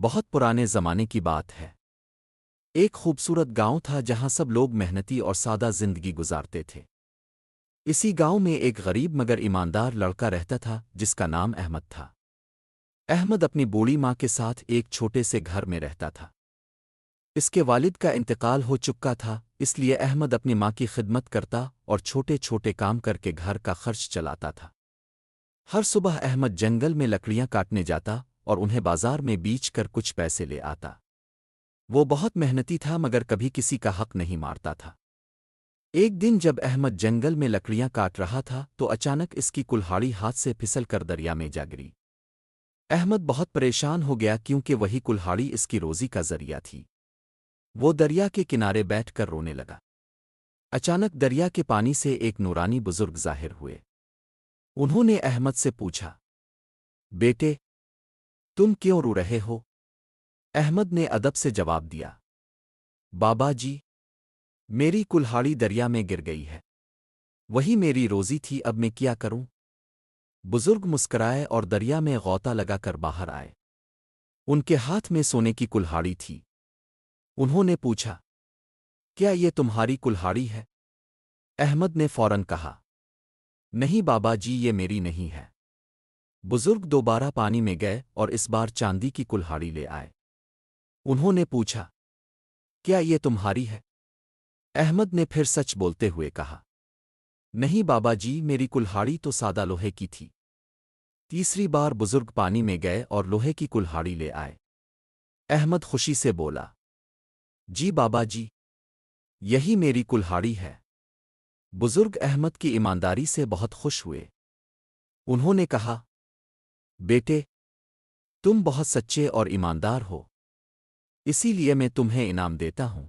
بہت پرانے زمانے کی بات ہے۔ ایک خوبصورت گاؤں تھا جہاں سب لوگ محنتی اور سادہ زندگی گزارتے تھے۔ اسی گاؤں میں ایک غریب مگر ایماندار لڑکا رہتا تھا جس کا نام احمد تھا۔ احمد اپنی بوڑھی ماں کے ساتھ ایک چھوٹے سے گھر میں رہتا تھا۔ اس کے والد کا انتقال ہو چکا تھا، اس لیے احمد اپنی ماں کی خدمت کرتا اور چھوٹے چھوٹے کام کر کے گھر کا خرچ چلاتا تھا۔ ہر صبح احمد جنگل میں لکڑیاں کاٹنے جاتا اور انہیں بازار میں بیچ کر کچھ پیسے لے آتا۔ وہ بہت محنتی تھا مگر کبھی کسی کا حق نہیں مارتا تھا۔ ایک دن جب احمد جنگل میں لکڑیاں کاٹ رہا تھا تو اچانک اس کی کلہاڑی ہاتھ سے پھسل کر دریا میں جا گری۔ احمد بہت پریشان ہو گیا کیونکہ وہی کلہاڑی اس کی روزی کا ذریعہ تھی۔ وہ دریا کے کنارے بیٹھ کر رونے لگا۔ اچانک دریا کے پانی سے ایک نورانی بزرگ ظاہر ہوئے۔ انہوں نے احمد سے پوچھا، بیٹے تم کیوں رو رہے ہو؟ احمد نے ادب سے جواب دیا، بابا جی میری کلہاڑی دریا میں گر گئی ہے، وہی میری روزی تھی، اب میں کیا کروں؟ بزرگ مسکرائے اور دریا میں غوطہ لگا کر باہر آئے۔ ان کے ہاتھ میں سونے کی کلہاڑی تھی۔ انہوں نے پوچھا، کیا یہ تمہاری کلہاڑی ہے؟ احمد نے فوراً کہا، نہیں بابا جی یہ میری نہیں ہے۔ بزرگ دوبارہ پانی میں گئے اور اس بار چاندی کی کلہاڑی لے آئے۔ انہوں نے پوچھا، کیا یہ تمہاری ہے؟ احمد نے پھر سچ بولتے ہوئے کہا، نہیں بابا جی میری کلہاڑی تو سادہ لوہے کی تھی۔ تیسری بار بزرگ پانی میں گئے اور لوہے کی کلہاڑی لے آئے۔ احمد خوشی سے بولا، جی بابا جی یہی میری کلہاڑی ہے۔ بزرگ احمد کی ایمانداری سے بہت خوش ہوئے۔ انہوں نے کہا، بیٹے تم بہت سچے اور ایماندار ہو، اسی لیے میں تمہیں انعام دیتا ہوں۔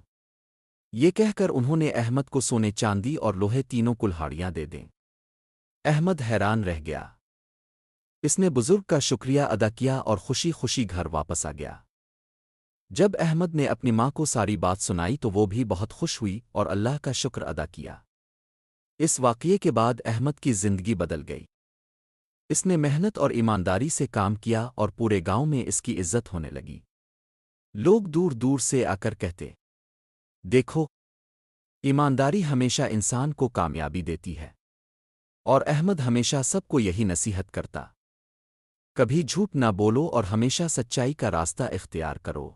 یہ کہہ کر انہوں نے احمد کو سونے چاندی اور لوہے تینوں کلہاڑیاں دے دیں۔ احمد حیران رہ گیا۔ اس نے بزرگ کا شکریہ ادا کیا اور خوشی خوشی گھر واپس آ گیا۔ جب احمد نے اپنی ماں کو ساری بات سنائی تو وہ بھی بہت خوش ہوئی اور اللہ کا شکر ادا کیا۔ اس واقعے کے بعد احمد کی زندگی بدل گئی۔ اس نے محنت اور ایمانداری سے کام کیا اور پورے گاؤں میں اس کی عزت ہونے لگی۔ لوگ دور دور سے آ کر کہتے، دیکھو ایمانداری ہمیشہ انسان کو کامیابی دیتی ہے۔ اور احمد ہمیشہ سب کو یہی نصیحت کرتا، کبھی جھوٹ نہ بولو اور ہمیشہ سچائی کا راستہ اختیار کرو۔